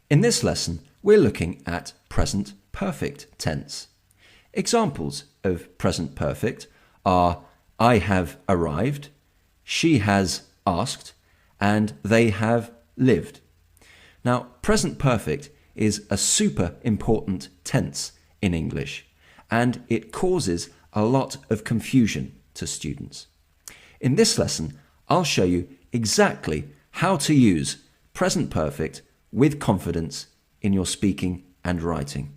In this lesson, we're looking at present perfect tense. Examples of present perfect are I have arrived, she has asked, and they have lived. Now, present perfect is a super important tense in English, and it causes a lot of confusion to students. In this lesson, I'll show you exactly how to use present perfect with confidence in your speaking and writing.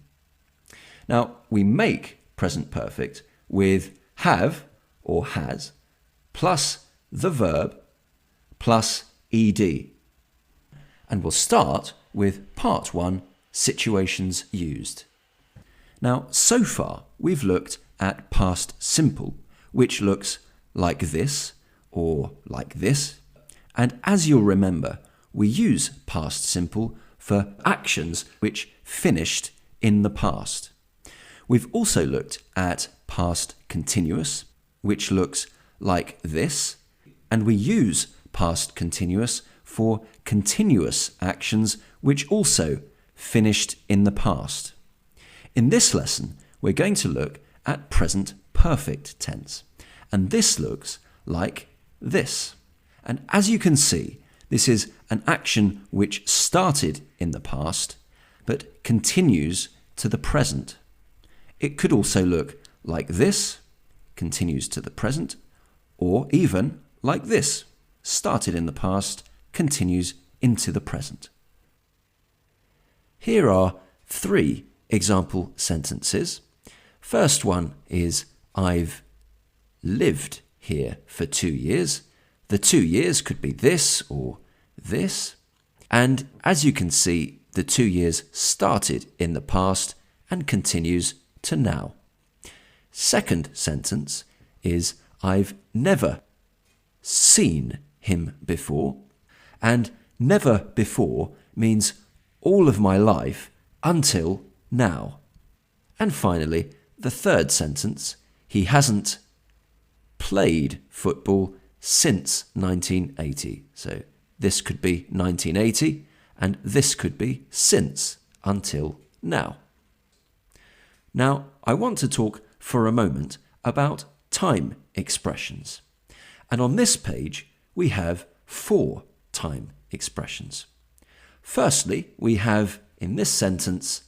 Now, we make present perfect with have or has plus the verb plus ed. And we'll start with part 1, situations used. Now, so far we've looked at past simple, which looks like this or like this. And as you'll remember, we use past simple for actions which finished in the past. We've also looked at past continuous, which looks like this, and we use past continuous for continuous actions which also finished in the past. In this lesson, we're going to look at present perfect tense, and this looks like this. And as you can see, this is an action which started in the past but continues to the present. It could also look like this, continues to the present, or even like this, started in the past, continues into the present. Here are 3 example sentences. First one is I've lived here for 2 years. The 2 years could be this or this. And as you can see, the 2 years started in the past and continues to now. Second sentence is I've never seen him before. And never before means all of my life until now. And finally, the third sentence, he hasn't played football since 1980. So this could be 1980 and this could be since until now. Now, I want to talk for a moment about time expressions. And on this page, we have 4 time expressions. Firstly, we have in this sentence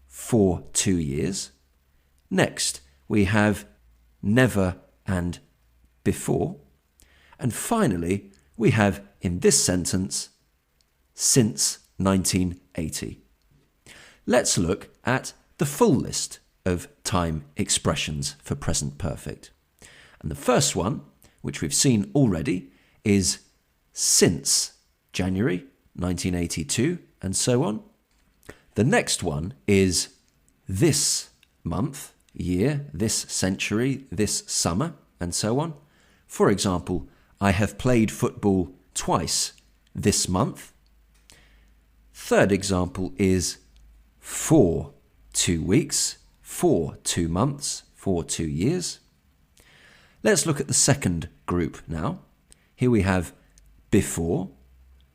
for 2 years. Next, we have never and before. And finally, we have in this sentence since 1980. Let's look at the full list of time expressions for present perfect. And the first one, which we've seen already, is since January 1982 and so on. The next one is this month, year, this century, this summer, and so on. For example, I have played football twice this month. Third example is for 2 weeks, for 2 months, for 2 years. Let's look at the second group now. Here we have before.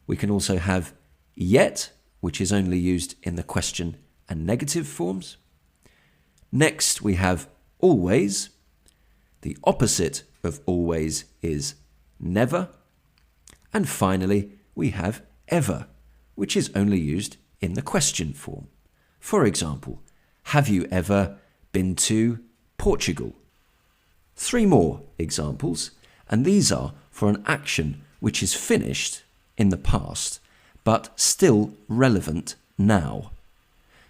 We can also have yet, which is only used in the question and negative forms. Next, we have always. The opposite of always is never. And finally, we have ever, which is only used in the question form. For example, have you ever been to Portugal? 3 more examples, and these are for an action which is finished in the past, but still relevant now.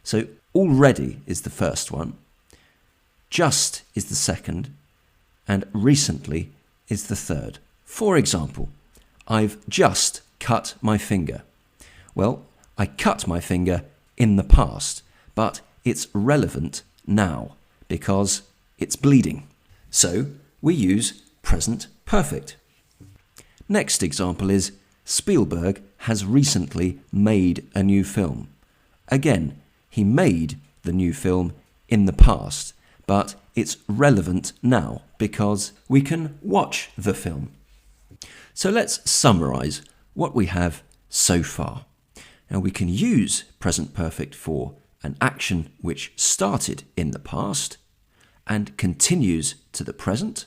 So already is the first one, just is the second, and recently is the third. For example, I've just cut my finger. Well, I cut my finger in the past, but it's relevant now because it's bleeding. So we use present perfect. Next example is Spielberg has recently made a new film. Again, he made the new film in the past, but it's relevant now because we can watch the film. So let's summarize what we have so far. Now we can use present perfect for an action which started in the past and continues to the present.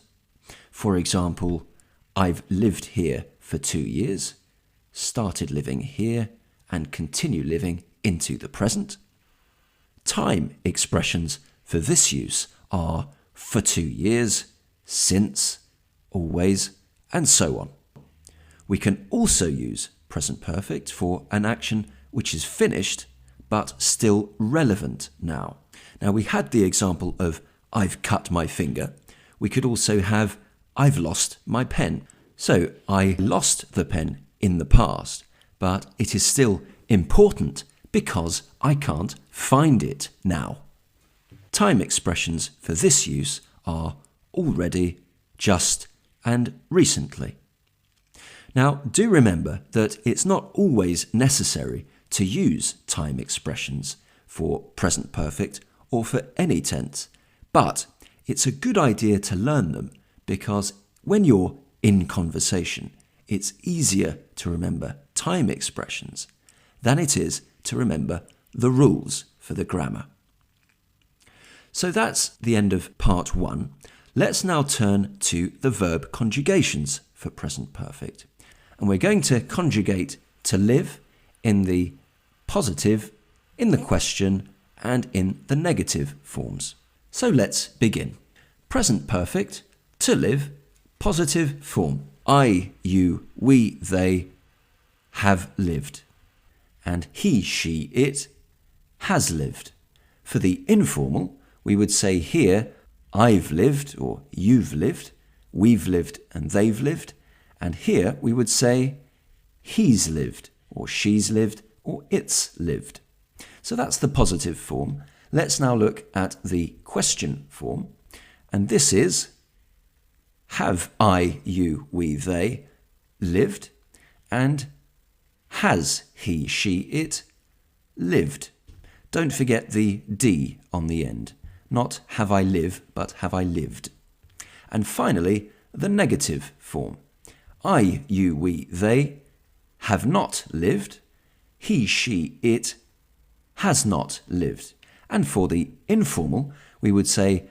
For example, I've lived here for 2 years, started living here and continue living into the present. Time expressions for this use are for 2 years, since, always, and so on. We can also use present perfect for an action which is finished but still relevant now. Now we had the example of I've cut my finger. We could also have I've lost my pen. So I lost the pen in the past, but it is still important because I can't find it now. Time expressions for this use are already, just, and recently. Now, do remember that it's not always necessary to use time expressions for present perfect or for any tense, but it's a good idea to learn them because when you're in conversation, it's easier to remember time expressions than it is to remember the rules for the grammar. So that's the end of part 1. Let's now turn to the verb conjugations for present perfect. And we're going to conjugate to live in the positive, in the question, and in the negative forms. So let's begin. Present perfect, to live, positive form. I, you, we, they have lived. And he, she, it has lived. For the informal, we would say here, I've lived or you've lived, we've lived and they've lived. And here we would say he's lived or she's lived or it's lived. So that's the positive form. Let's now look at the question form. And this is, have I, you, we, they lived? And has he, she, it lived? Don't forget the D on the end. Not have I live, but have I lived. And finally, the negative form. I, you, we, they have not lived. He, she, it has not lived. And for the informal, we would say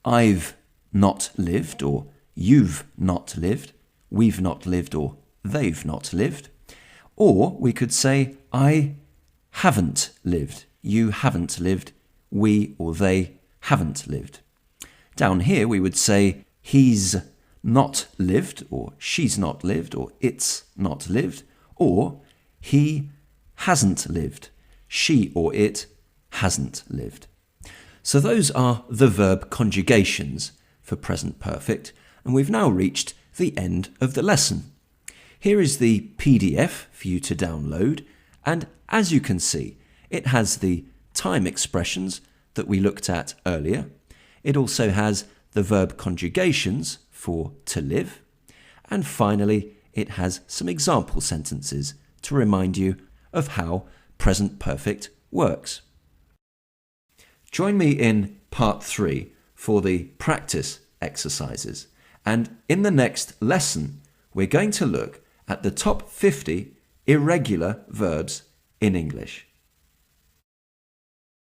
I've not lived, or you've not lived, we've not lived, or they've not lived. Or we could say I haven't lived, you haven't lived, we or they haven't lived. Down here we would say he's not lived, or she's not lived, or it's not lived, or he hasn't lived, she or it hasn't lived. So those are the verb conjugations for present perfect, and we've now reached the end of the lesson. Here is the PDF for you to download, and as you can see, it has the time expressions that we looked at earlier. It also has the verb conjugations for to live, and finally it has some example sentences to remind you of how present perfect works. Join me in part 3 for the practice exercises, and in the next lesson we're going to look at the top 50 irregular verbs in English.